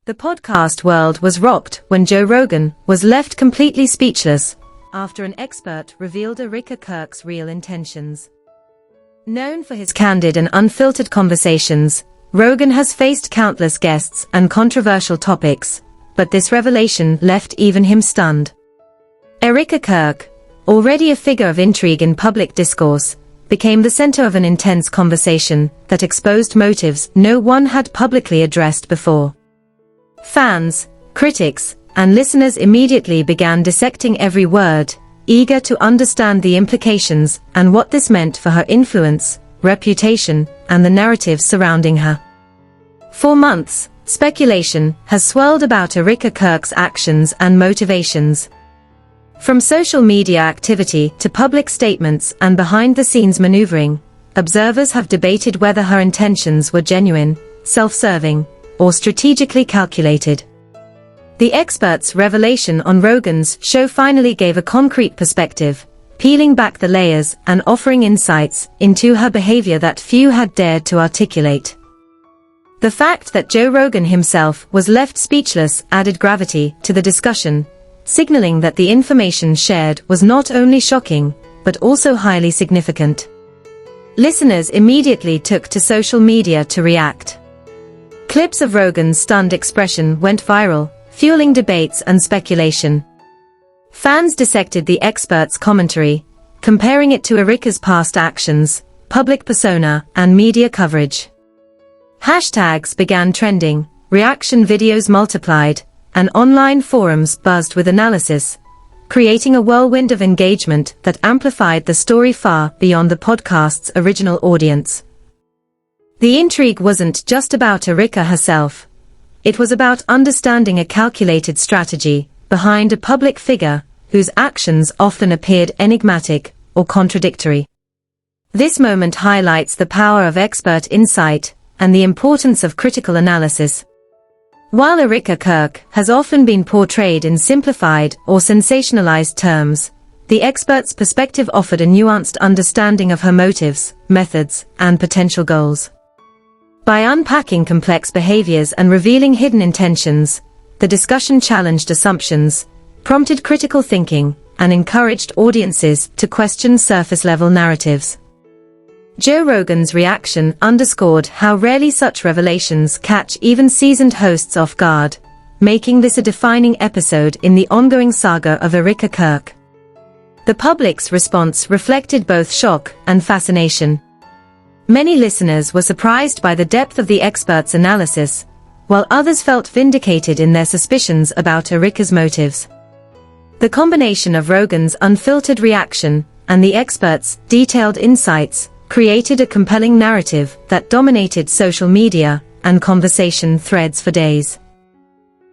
The podcast world was rocked when Joe Rogan was left completely speechless after an expert revealed Erika Kirk's real intentions. Known for his candid and unfiltered conversations, Rogan has faced countless guests and controversial topics, but this revelation left even him stunned. Erika Kirk, already a figure of intrigue in public discourse, became the center of an intense conversation that exposed motives no one had publicly addressed before. Fans, critics, and listeners immediately began dissecting every word, eager to understand the implications and what this meant for her influence, reputation, and the narrative surrounding her. For months, speculation has swirled about Erika Kirk's actions and motivations. From social media activity to public statements and behind-the-scenes maneuvering, observers have debated whether her intentions were genuine, self-serving, or strategically calculated. The expert's revelation on Rogan's show finally gave a concrete perspective, peeling back the layers and offering insights into her behavior that few had dared to articulate. The fact that Joe Rogan himself was left speechless added gravity to the discussion, signaling that the information shared was not only shocking, but also highly significant. Listeners immediately took to social media to react. Clips of Rogan's stunned expression went viral, fueling debates and speculation. Fans dissected the expert's commentary, comparing it to Erika's past actions, public persona, and media coverage. Hashtags began trending, reaction videos multiplied, and online forums buzzed with analysis, creating a whirlwind of engagement that amplified the story far beyond the podcast's original audience. The intrigue wasn't just about Erika herself. It was about understanding a calculated strategy behind a public figure whose actions often appeared enigmatic or contradictory. This moment highlights the power of expert insight and the importance of critical analysis. While Erika Kirk has often been portrayed in simplified or sensationalized terms, the expert's perspective offered a nuanced understanding of her motives, methods, and potential goals. By unpacking complex behaviors and revealing hidden intentions, the discussion challenged assumptions, prompted critical thinking, and encouraged audiences to question surface-level narratives. Joe Rogan's reaction underscored how rarely such revelations catch even seasoned hosts off guard, making this a defining episode in the ongoing saga of Erika Kirk. The public's response reflected both shock and fascination. Many listeners were surprised by the depth of the expert's analysis, while others felt vindicated in their suspicions about Erika's motives. The combination of Rogan's unfiltered reaction and the expert's detailed insights created a compelling narrative that dominated social media and conversation threads for days.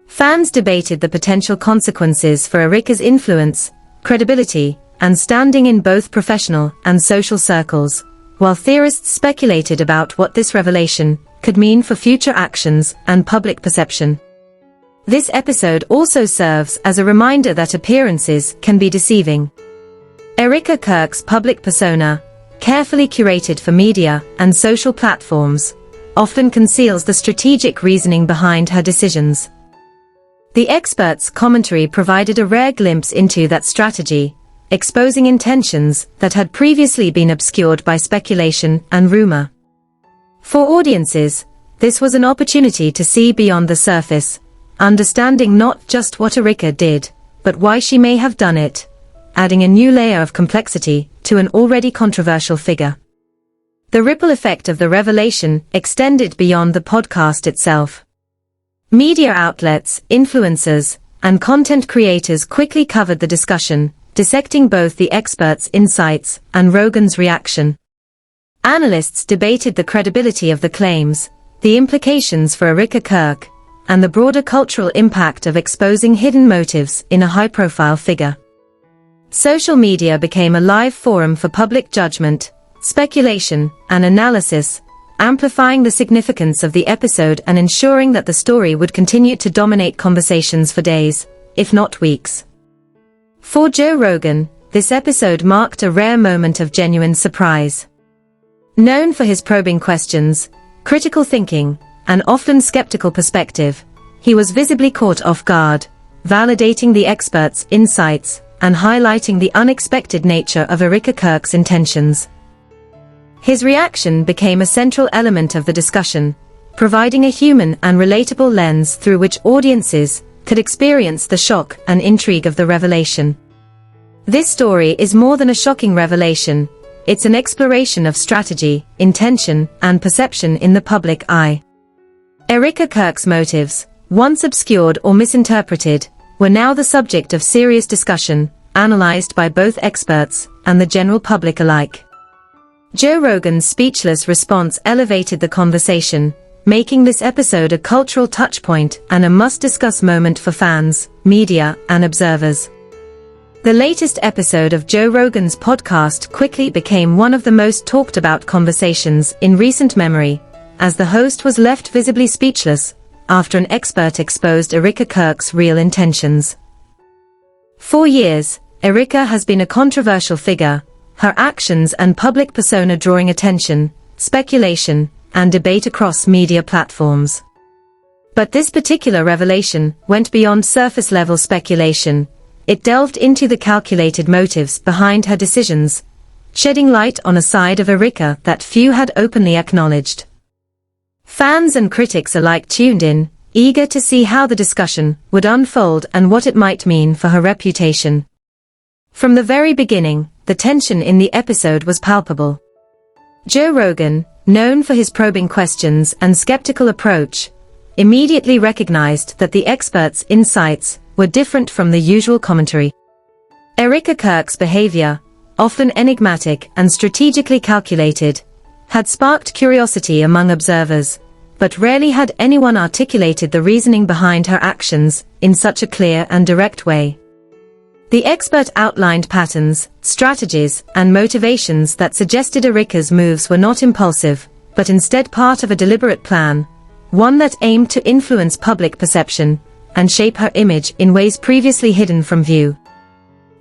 Fans debated the potential consequences for Erika's influence, credibility, and standing in both professional and social circles, while theorists speculated about what this revelation could mean for future actions and public perception. This episode also serves as a reminder that appearances can be deceiving. Erika Kirk's public persona, carefully curated for media and social platforms, often conceals the strategic reasoning behind her decisions. The expert's commentary provided a rare glimpse into that strategy, exposing intentions that had previously been obscured by speculation and rumor. For audiences, this was an opportunity to see beyond the surface, understanding not just what Erika did, but why she may have done it, adding a new layer of complexity to an already controversial figure. The ripple effect of the revelation extended beyond the podcast itself. Media outlets, influencers, and content creators quickly covered the discussion, dissecting both the expert's insights and Rogan's reaction. Analysts debated the credibility of the claims, the implications for Erika Kirk, and the broader cultural impact of exposing hidden motives in a high-profile figure. Social media became a live forum for public judgment, speculation, and analysis, amplifying the significance of the episode and ensuring that the story would continue to dominate conversations for days, if not weeks. For Joe Rogan, this episode marked a rare moment of genuine surprise. Known for his probing questions, critical thinking, and often skeptical perspective, he was visibly caught off guard, validating the expert's insights and highlighting the unexpected nature of Erika Kirk's intentions. His reaction became a central element of the discussion, providing a human and relatable lens through which audiences could experience the shock and intrigue of the revelation. This story is more than a shocking revelation, it's an exploration of strategy, intention, and perception in the public eye. Erika Kirk's motives, once obscured or misinterpreted, were now the subject of serious discussion, analyzed by both experts and the general public alike. Joe Rogan's speechless response elevated the conversation, making this episode a cultural touchpoint and a must-discuss moment for fans, media, and observers. The latest episode of Joe Rogan's podcast quickly became one of the most talked-about conversations in recent memory, as the host was left visibly speechless after an expert exposed Erika Kirk's real intentions. For years, Erika has been a controversial figure, her actions and public persona drawing attention, speculation, and debate across media platforms. But this particular revelation went beyond surface-level speculation. It delved into the calculated motives behind her decisions, shedding light on a side of Erika that few had openly acknowledged. Fans and critics alike tuned in, eager to see how the discussion would unfold and what it might mean for her reputation. From the very beginning, the tension in the episode was palpable. Joe Rogan, known for his probing questions and skeptical approach, immediately recognized that the expert's insights were different from the usual commentary. Erika Kirk's behavior, often enigmatic and strategically calculated, had sparked curiosity among observers, but rarely had anyone articulated the reasoning behind her actions in such a clear and direct way. The expert outlined patterns, strategies, and motivations that suggested Erika's moves were not impulsive, but instead part of a deliberate plan, one that aimed to influence public perception and shape her image in ways previously hidden from view.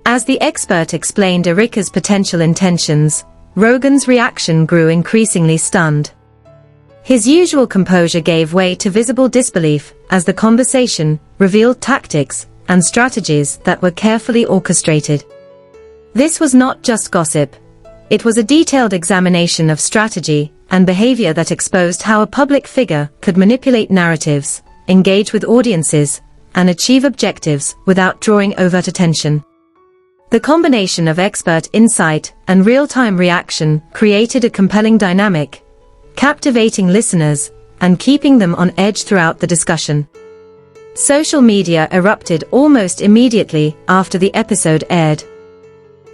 As the expert explained Erika's potential intentions, Rogan's reaction grew increasingly stunned. His usual composure gave way to visible disbelief as the conversation revealed tactics and strategies that were carefully orchestrated. This was not just gossip. It was a detailed examination of strategy and behavior that exposed how a public figure could manipulate narratives, engage with audiences, and achieve objectives without drawing overt attention. The combination of expert insight and real-time reaction created a compelling dynamic, captivating listeners and keeping them on edge throughout the discussion. Social media erupted almost immediately after the episode aired.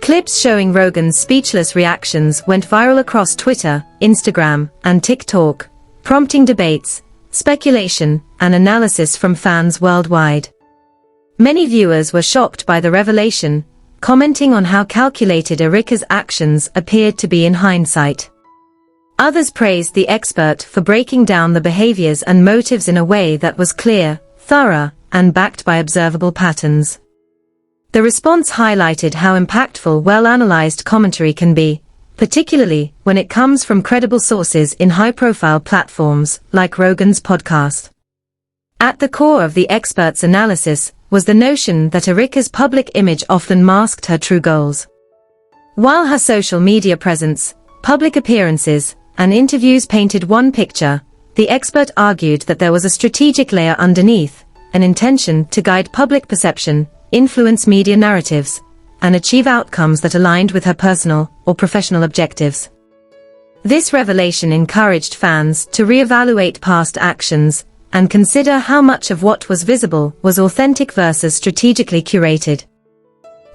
Clips showing Rogan's speechless reactions went viral across Twitter, Instagram, and TikTok, prompting debates, speculation, and analysis from fans worldwide. Many viewers were shocked by the revelation, commenting on how calculated Erika's actions appeared to be in hindsight. Others praised the expert for breaking down the behaviors and motives in a way that was clear, thorough, and backed by observable patterns. The response highlighted how impactful well-analyzed commentary can be, particularly when it comes from credible sources in high-profile platforms like Rogan's podcast. At the core of the expert's analysis was the notion that Erika's public image often masked her true goals. While her social media presence, public appearances, and interviews painted one picture, the expert argued that there was a strategic layer underneath, an intention to guide public perception, influence media narratives, and achieve outcomes that aligned with her personal or professional objectives. This revelation encouraged fans to reevaluate past actions and consider how much of what was visible was authentic versus strategically curated.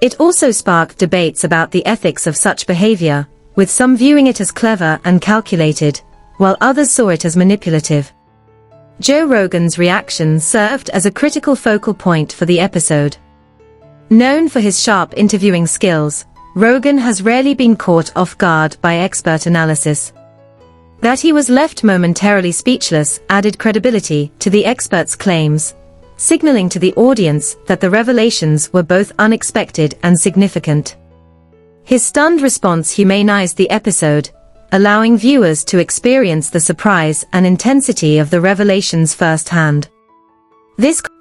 It also sparked debates about the ethics of such behavior, with some viewing it as clever and calculated, while others saw it as manipulative. Joe Rogan's reaction served as a critical focal point for the episode. Known for his sharp interviewing skills, Rogan has rarely been caught off guard by expert analysis. That he was left momentarily speechless added credibility to the expert's claims, signaling to the audience that the revelations were both unexpected and significant. His stunned response humanized the episode, allowing viewers to experience the surprise and intensity of the revelations firsthand.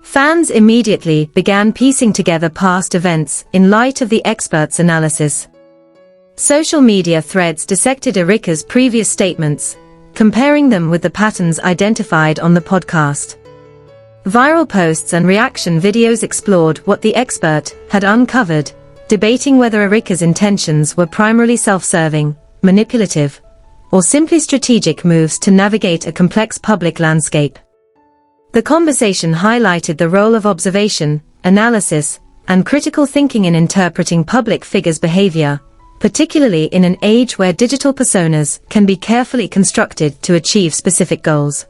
Fans immediately began piecing together past events in light of the expert's analysis. Social media threads dissected Erika's previous statements, comparing them with the patterns identified on the podcast. Viral posts and reaction videos explored what the expert had uncovered, debating whether Erika's intentions were primarily self-serving, manipulative, or simply strategic moves to navigate a complex public landscape. The conversation highlighted the role of observation, analysis, and critical thinking in interpreting public figures' behavior, particularly in an age where digital personas can be carefully constructed to achieve specific goals.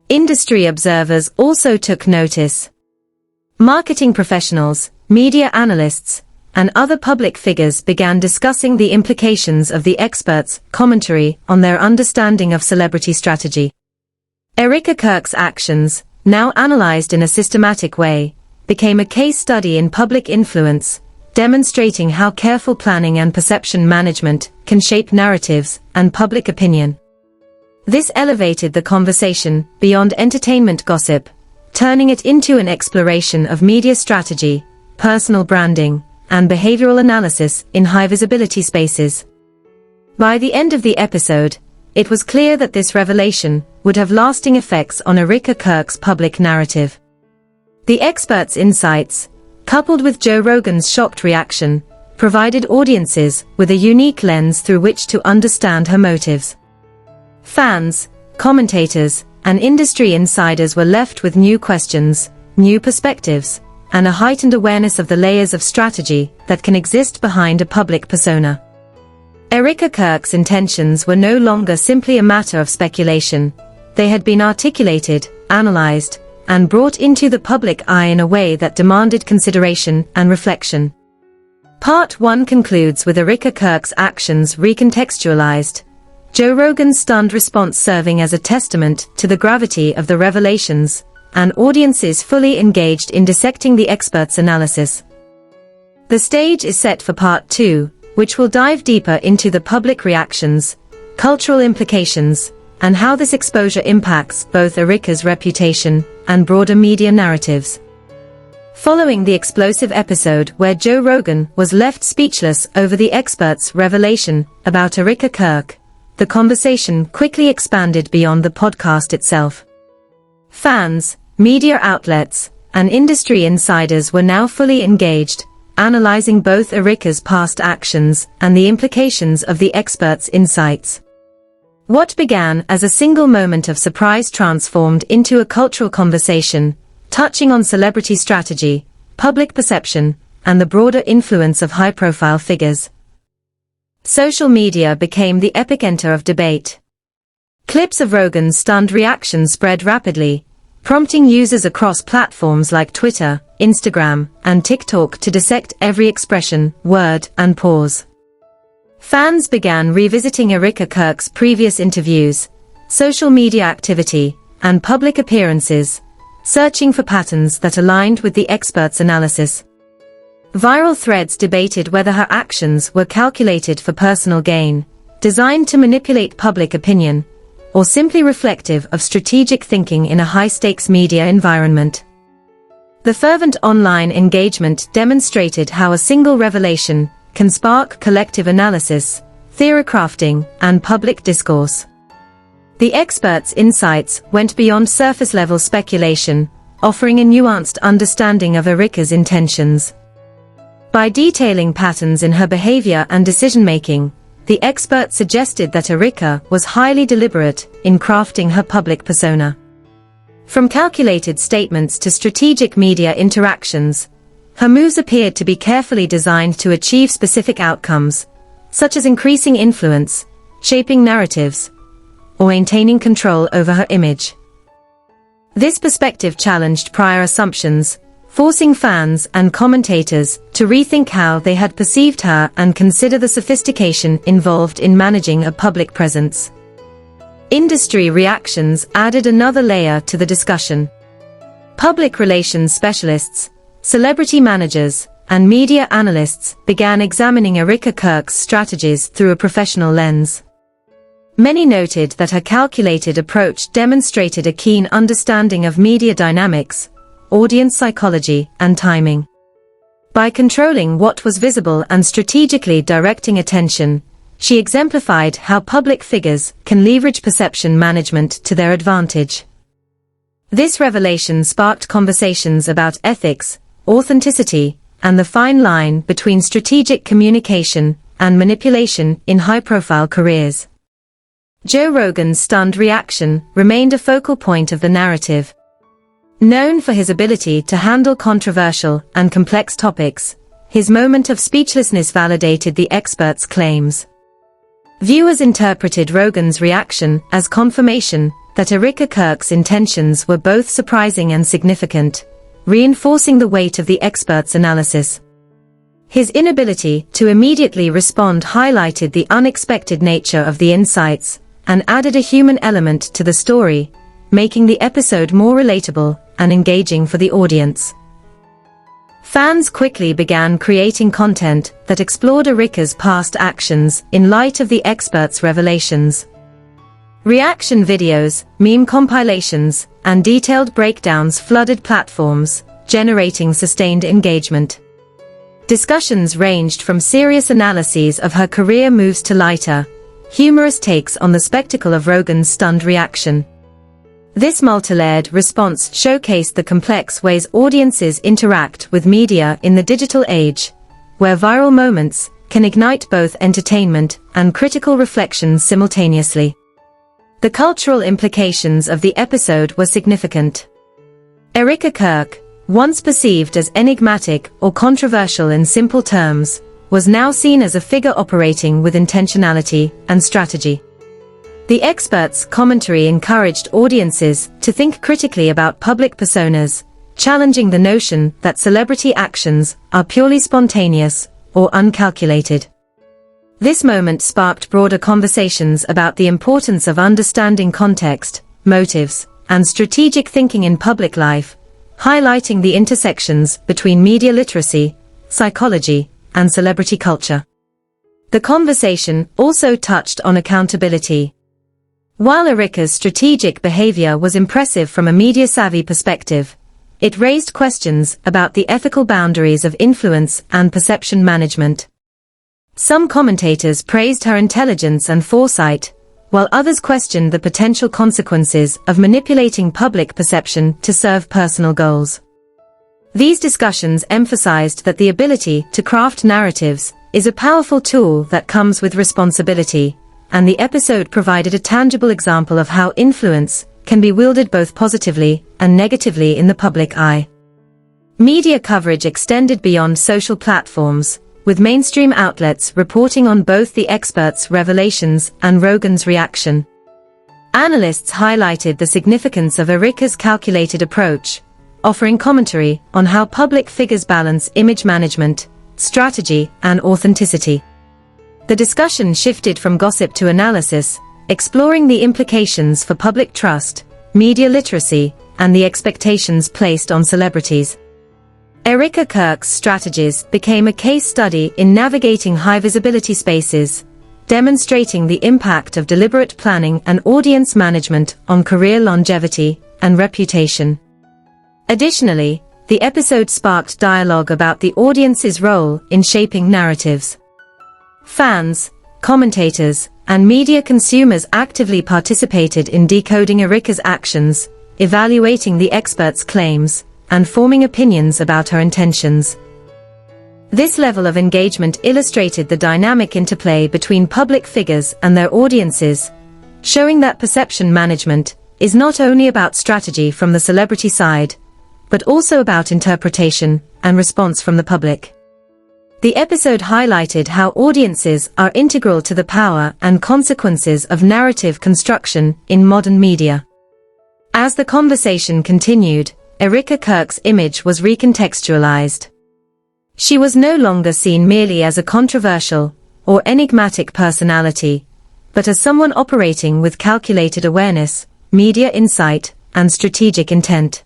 Industry observers also took notice. Marketing professionals, media analysts, and other public figures began discussing the implications of the expert's commentary on their understanding of celebrity strategy. Erika Kirk's actions, now analyzed in a systematic way, became a case study in public influence, demonstrating how careful planning and perception management can shape narratives and public opinion. This elevated the conversation beyond entertainment gossip, turning it into an exploration of media strategy, personal branding, and behavioral analysis in high-visibility spaces. By the end of the episode, it was clear that this revelation would have lasting effects on Erika Kirk's public narrative. The expert's insights, coupled with Joe Rogan's shocked reaction, provided audiences with a unique lens through which to understand her motives. Fans, commentators, and industry insiders were left with new questions, new perspectives, and a heightened awareness of the layers of strategy that can exist behind a public persona. Erika Kirk's intentions were no longer simply a matter of speculation. They had been articulated, analyzed, and brought into the public eye in a way that demanded consideration and reflection. Part 1 concludes with Erika Kirk's actions recontextualized, Joe Rogan's stunned response serving as a testament to the gravity of the revelations, and audiences fully engaged in dissecting the expert's analysis. The stage is set for Part 2, which will dive deeper into the public reactions, cultural implications, and how this exposure impacts both Erika's reputation and broader media narratives. Following the explosive episode where Joe Rogan was left speechless over the expert's revelation about Erika Kirk, the conversation quickly expanded beyond the podcast itself. Fans, media outlets, and industry insiders were now fully engaged, analyzing both Erika's past actions and the implications of the expert's insights. What began as a single moment of surprise transformed into a cultural conversation, touching on celebrity strategy, public perception, and the broader influence of high-profile figures. Social media became the epicenter of debate. Clips of Rogan's stunned reaction spread rapidly, prompting users across platforms like Twitter, Instagram, and TikTok to dissect every expression, word, and pause. Fans began revisiting Erika Kirk's previous interviews, social media activity, and public appearances, searching for patterns that aligned with the expert's analysis. Viral threads debated whether her actions were calculated for personal gain, designed to manipulate public opinion, or simply reflective of strategic thinking in a high-stakes media environment. The fervent online engagement demonstrated how a single revelation can spark collective analysis, theory crafting, and public discourse. The expert's insights went beyond surface-level speculation, offering a nuanced understanding of Erika's intentions. By detailing patterns in her behavior and decision-making, the expert suggested that Erika was highly deliberate in crafting her public persona. From calculated statements to strategic media interactions, her moves appeared to be carefully designed to achieve specific outcomes, such as increasing influence, shaping narratives, or maintaining control over her image. This perspective challenged prior assumptions, forcing fans and commentators to rethink how they had perceived her and consider the sophistication involved in managing a public presence. Industry reactions added another layer to the discussion. Public relations specialists, celebrity managers, and media analysts began examining Erika Kirk's strategies through a professional lens. Many noted that her calculated approach demonstrated a keen understanding of media dynamics, audience psychology, and timing. By controlling what was visible and strategically directing attention, she exemplified how public figures can leverage perception management to their advantage. This revelation sparked conversations about ethics, authenticity, and the fine line between strategic communication and manipulation in high-profile careers. Joe Rogan's stunned reaction remained a focal point of the narrative. Known for his ability to handle controversial and complex topics, his moment of speechlessness validated the expert's claims. Viewers interpreted Rogan's reaction as confirmation that Erika Kirk's intentions were both surprising and significant, reinforcing the weight of the expert's analysis. His inability to immediately respond highlighted the unexpected nature of the insights and added a human element to the story, making the episode more relatable and engaging for the audience. Fans quickly began creating content that explored Erika's past actions in light of the expert's revelations. Reaction videos, meme compilations, and detailed breakdowns flooded platforms, generating sustained engagement. Discussions ranged from serious analyses of her career moves to lighter, humorous takes on the spectacle of Rogan's stunned reaction. This multi-layered response showcased the complex ways audiences interact with media in the digital age, where viral moments can ignite both entertainment and critical reflections simultaneously. The cultural implications of the episode were significant. Erika Kirk, once perceived as enigmatic or controversial in simple terms, was now seen as a figure operating with intentionality and strategy. The expert's commentary encouraged audiences to think critically about public personas, challenging the notion that celebrity actions are purely spontaneous or uncalculated. This moment sparked broader conversations about the importance of understanding context, motives, and strategic thinking in public life, highlighting the intersections between media literacy, psychology, and celebrity culture. The conversation also touched on accountability. While Erika's strategic behavior was impressive from a media-savvy perspective, it raised questions about the ethical boundaries of influence and perception management. Some commentators praised her intelligence and foresight, while others questioned the potential consequences of manipulating public perception to serve personal goals. These discussions emphasized that the ability to craft narratives is a powerful tool that comes with responsibility, and the episode provided a tangible example of how influence can be wielded both positively and negatively in the public eye. Media coverage extended beyond social platforms, with mainstream outlets reporting on both the expert's revelations and Rogan's reaction. Analysts highlighted the significance of Erika's calculated approach, offering commentary on how public figures balance image management, strategy, and authenticity. The discussion shifted from gossip to analysis, exploring the implications for public trust, media literacy, and the expectations placed on celebrities. Erika Kirk's strategies became a case study in navigating high-visibility spaces, demonstrating the impact of deliberate planning and audience management on career longevity and reputation. Additionally, the episode sparked dialogue about the audience's role in shaping narratives. Fans, commentators, and media consumers actively participated in decoding Erika's actions, evaluating the expert's claims, and forming opinions about her intentions. This level of engagement illustrated the dynamic interplay between public figures and their audiences, showing that perception management is not only about strategy from the celebrity side, but also about interpretation and response from the public. The episode highlighted how audiences are integral to the power and consequences of narrative construction in modern media. As the conversation continued, Erika Kirk's image was recontextualized. She was no longer seen merely as a controversial or enigmatic personality, but as someone operating with calculated awareness, media insight, and strategic intent.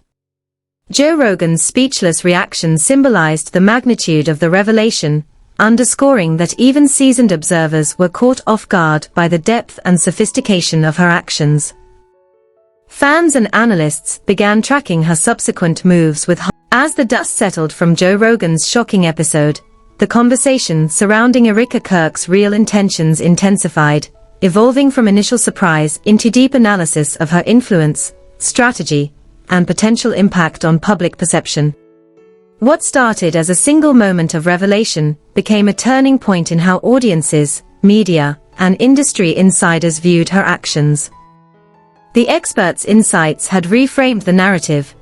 Joe Rogan's speechless reaction symbolized the magnitude of the revelation, underscoring that even seasoned observers were caught off guard by the depth and sophistication of her actions. Fans and analysts began tracking her subsequent moves with as the dust settled from Joe Rogan's shocking episode, the conversation surrounding Erika Kirk's real intentions intensified, evolving from initial surprise into deep analysis of her influence, strategy, and potential impact on public perception. What started as a single moment of revelation became a turning point in how audiences, media, and industry insiders viewed her actions. The experts' insights had reframed the narrative,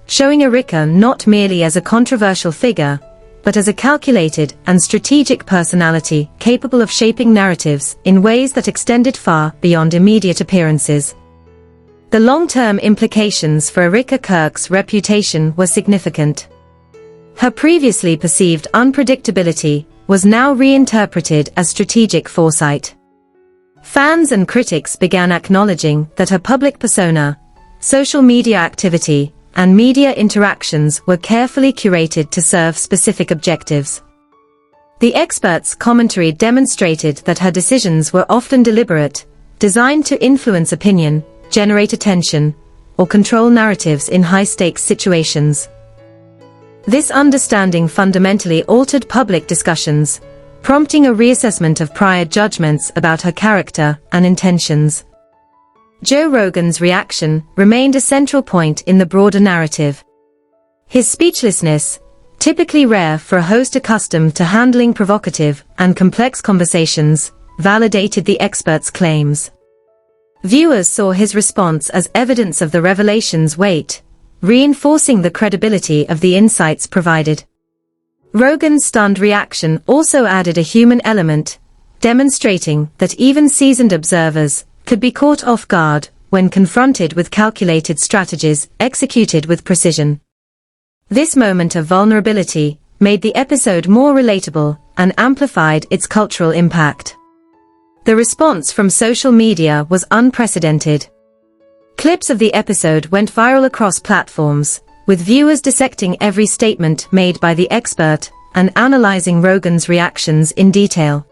showing Erika not merely as a controversial figure, but as a calculated and strategic personality capable of shaping narratives in ways that extended far beyond immediate appearances. The long-term implications for Erika Kirk's reputation were significant. Her previously perceived unpredictability was now reinterpreted as strategic foresight. Fans and critics began acknowledging that her public persona, social media activity, and media interactions were carefully curated to serve specific objectives. The experts' commentary demonstrated that her decisions were often deliberate, designed to influence opinion, generate attention, or control narratives in high-stakes situations. This understanding fundamentally altered public discussions, prompting a reassessment of prior judgments about her character and intentions. Joe Rogan's reaction remained a central point in the broader narrative. His speechlessness, typically rare for a host accustomed to handling provocative and complex conversations, validated the experts' claims. Viewers saw his response as evidence of the revelation's weight, reinforcing the credibility of the insights provided. Rogan's stunned reaction also added a human element, demonstrating that even seasoned observers could be caught off guard when confronted with calculated strategies executed with precision. This moment of vulnerability made the episode more relatable and amplified its cultural impact. The response from social media was unprecedented. Clips of the episode went viral across platforms, with viewers dissecting every statement made by the expert and analyzing Rogan's reactions in detail.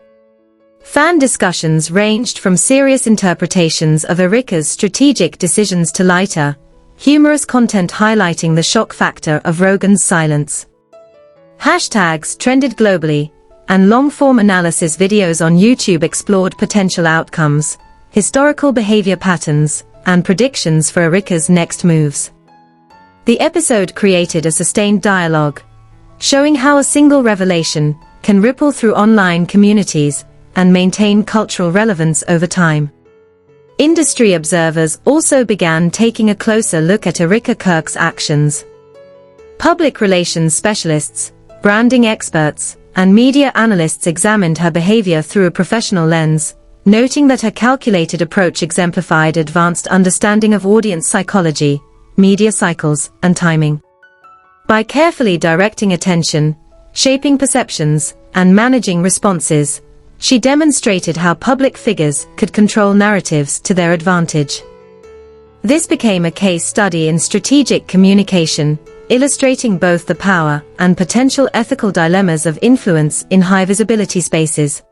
Fan discussions ranged from serious interpretations of Erika's strategic decisions to lighter, humorous content highlighting the shock factor of Rogan's silence. Hashtags trended globally, and long-form analysis videos on YouTube explored potential outcomes, historical behavior patterns, and predictions for Erika's next moves. The episode created a sustained dialogue, showing how a single revelation can ripple through online communities and maintain cultural relevance over time. Industry observers also began taking a closer look at Erika Kirk's actions. Public relations specialists, branding experts, and media analysts examined her behavior through a professional lens, noting that her calculated approach exemplified advanced understanding of audience psychology, media cycles, and timing. By carefully directing attention, shaping perceptions, and managing responses, she demonstrated how public figures could control narratives to their advantage. This became a case study in strategic communication, illustrating both the power and potential ethical dilemmas of influence in high-visibility spaces.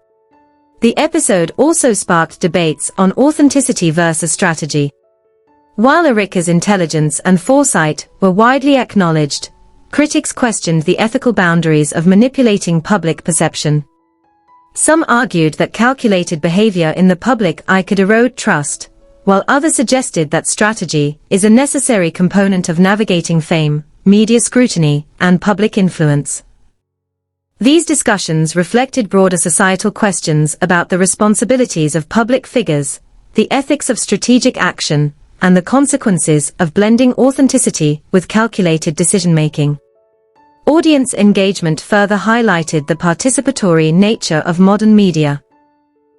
The episode also sparked debates on authenticity versus strategy. While Erika's intelligence and foresight were widely acknowledged, critics questioned the ethical boundaries of manipulating public perception. Some argued that calculated behavior in the public eye could erode trust, while others suggested that strategy is a necessary component of navigating fame, media scrutiny, and public influence. These discussions reflected broader societal questions about the responsibilities of public figures, the ethics of strategic action, and the consequences of blending authenticity with calculated decision-making. Audience engagement further highlighted the participatory nature of modern media.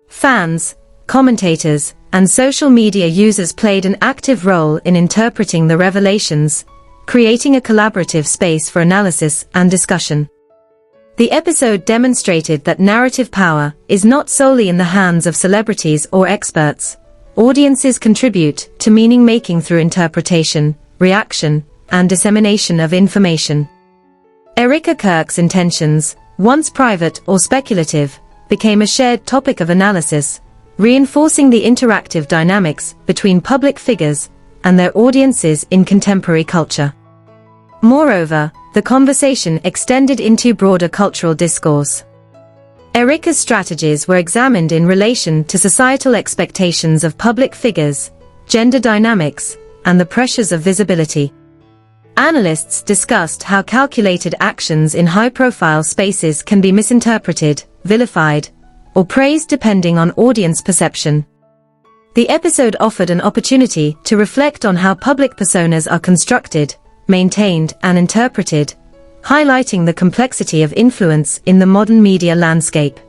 Fans, commentators, and social media users played an active role in interpreting the revelations, creating a collaborative space for analysis and discussion. The episode demonstrated that narrative power is not solely in the hands of celebrities or experts. Audiences contribute to meaning-making through interpretation, reaction, and dissemination of information. Erika Kirk's intentions, once private or speculative, became a shared topic of analysis, reinforcing the interactive dynamics between public figures and their audiences in contemporary culture. Moreover, the conversation extended into broader cultural discourse. Erika's strategies were examined in relation to societal expectations of public figures, gender dynamics, and the pressures of visibility. Analysts discussed how calculated actions in high-profile spaces can be misinterpreted, vilified, or praised depending on audience perception. The episode offered an opportunity to reflect on how public personas are constructed, maintained, and interpreted, highlighting the complexity of influence in the modern media landscape.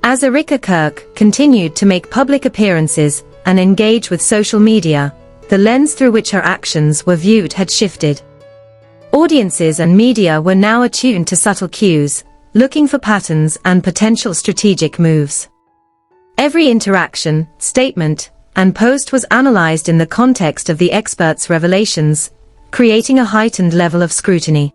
As Erika Kirk continued to make public appearances and engage with social media, the lens through which her actions were viewed had shifted. Audiences and media were now attuned to subtle cues, looking for patterns and potential strategic moves. Every interaction, statement, and post was analyzed in the context of the expert's revelations, creating a heightened level of scrutiny.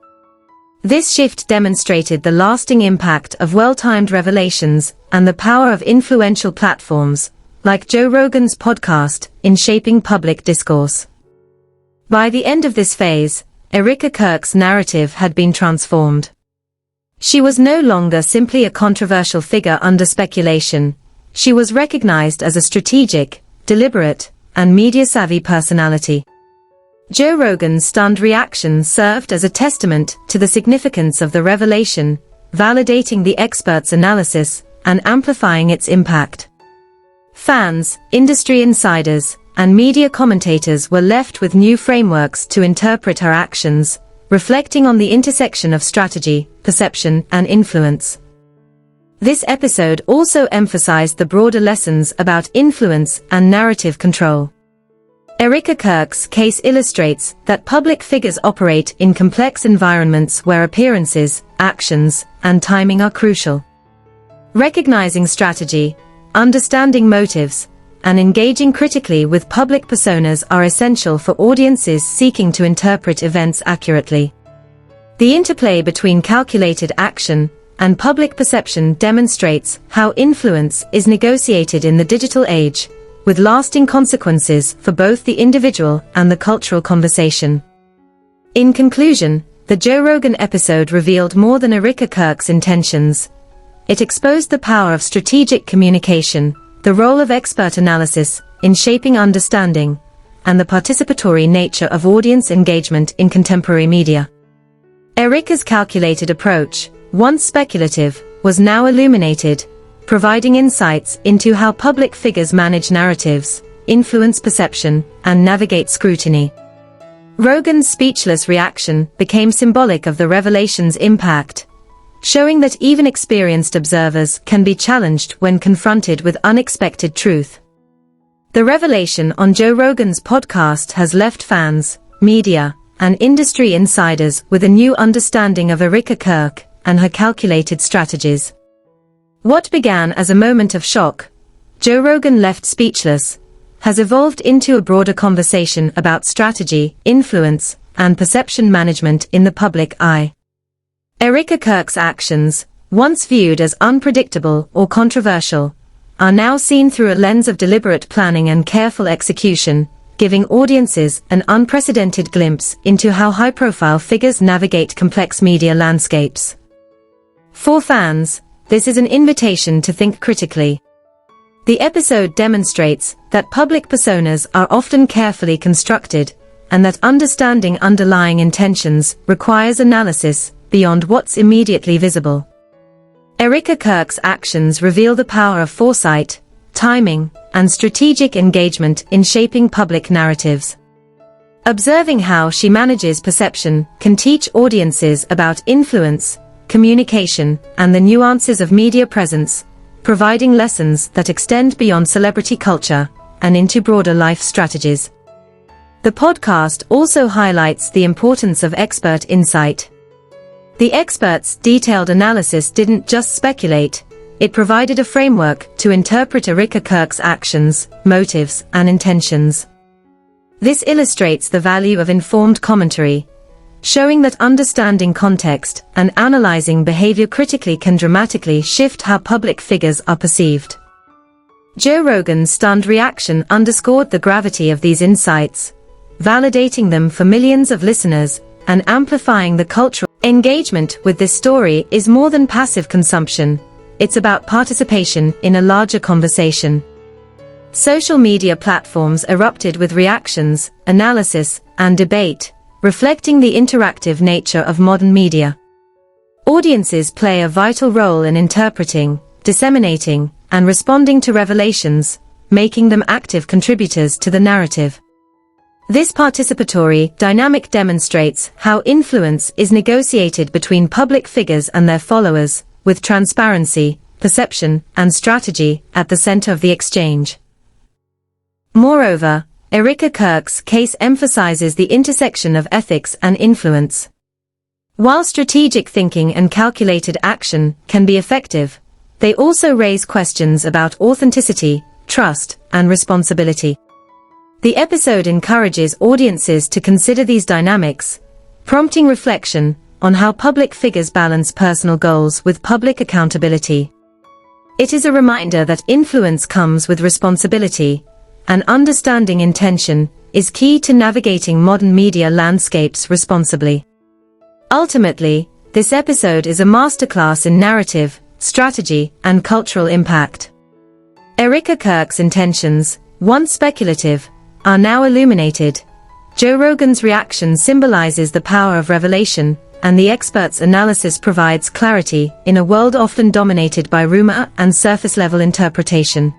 This shift demonstrated the lasting impact of well-timed revelations and the power of influential platforms, like Joe Rogan's podcast, in shaping public discourse. By the end of this phase, Erika Kirk's narrative had been transformed. She was no longer simply a controversial figure under speculation. She was recognized as a strategic, deliberate, and media-savvy personality. Joe Rogan's stunned reaction served as a testament to the significance of the revelation, validating the expert's analysis and amplifying its impact. Fans, industry insiders, and media commentators were left with new frameworks to interpret her actions, reflecting on the intersection of strategy, perception, and influence. This episode also emphasized the broader lessons about influence and narrative control. Erika Kirk's case illustrates that public figures operate in complex environments where appearances, actions, and timing are crucial. Recognizing strategy, understanding motives, and engaging critically with public personas are essential for audiences seeking to interpret events accurately. The interplay between calculated action and public perception demonstrates how influence is negotiated in the digital age, with lasting consequences for both the individual and the cultural conversation. In conclusion, the Joe Rogan episode revealed more than Erika Kirk's intentions. It exposed the power of strategic communication, the role of expert analysis in shaping understanding, and the participatory nature of audience engagement in contemporary media. Erika's calculated approach, once speculative, was now illuminated, providing insights into how public figures manage narratives, influence perception, and navigate scrutiny. Rogan's speechless reaction became symbolic of the revelation's impact, showing that even experienced observers can be challenged when confronted with unexpected truth. The revelation on Joe Rogan's podcast has left fans, media, and industry insiders with a new understanding of Erika Kirk and her calculated strategies. What began as a moment of shock, Joe Rogan left speechless, has evolved into a broader conversation about strategy, influence, and perception management in the public eye. Erika Kirk's actions, once viewed as unpredictable or controversial, are now seen through a lens of deliberate planning and careful execution, giving audiences an unprecedented glimpse into how high-profile figures navigate complex media landscapes. For fans, this is an invitation to think critically. The episode demonstrates that public personas are often carefully constructed, and that understanding underlying intentions requires analysis beyond what's immediately visible. Erika Kirk's actions reveal the power of foresight, timing, and strategic engagement in shaping public narratives. Observing how she manages perception can teach audiences about influence, communication, and the nuances of media presence, providing lessons that extend beyond celebrity culture and into broader life strategies. The podcast also highlights the importance of expert insight. The expert's detailed analysis didn't just speculate, it provided a framework to interpret Erika Kirk's actions, motives, and intentions. This illustrates the value of informed commentary, showing that understanding context and analyzing behavior critically can dramatically shift how public figures are perceived. Joe Rogan's stunned reaction underscored the gravity of these insights, validating them for millions of listeners, and amplifying the cultural engagement with this story is more than passive consumption. It's about participation in a larger conversation. Social media platforms erupted with reactions, analysis, and debate, reflecting the interactive nature of modern media. Audiences play a vital role in interpreting, disseminating, and responding to revelations, making them active contributors to the narrative. This participatory dynamic demonstrates how influence is negotiated between public figures and their followers, with transparency, perception, and strategy at the center of the exchange. Moreover, Erika Kirk's case emphasizes the intersection of ethics and influence. While strategic thinking and calculated action can be effective, they also raise questions about authenticity, trust, and responsibility. The episode encourages audiences to consider these dynamics, prompting reflection on how public figures balance personal goals with public accountability. It is a reminder that influence comes with responsibility, and understanding intention is key to navigating modern media landscapes responsibly. Ultimately, this episode is a masterclass in narrative, strategy, and cultural impact. Erika Kirk's intentions, once speculative, are now illuminated. Joe Rogan's reaction symbolizes the power of revelation, and the expert's analysis provides clarity in a world often dominated by rumor and surface-level interpretation.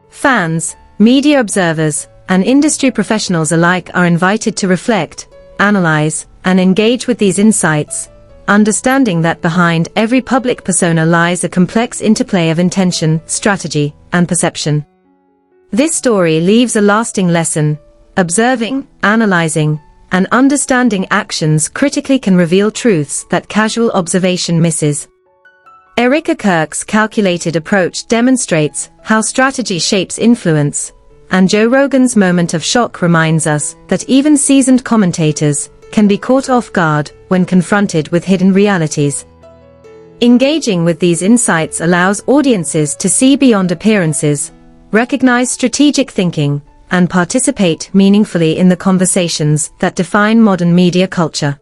Fans, media observers, and industry professionals alike are invited to reflect, analyze, and engage with these insights, understanding that behind every public persona lies a complex interplay of intention, strategy, and perception. This story leaves a lasting lesson. Observing, analyzing, and understanding actions critically can reveal truths that casual observation misses. Erika Kirk's calculated approach demonstrates how strategy shapes influence, and Joe Rogan's moment of shock reminds us that even seasoned commentators can be caught off guard when confronted with hidden realities. Engaging with these insights allows audiences to see beyond appearances, recognize strategic thinking, and participate meaningfully in the conversations that define modern media culture.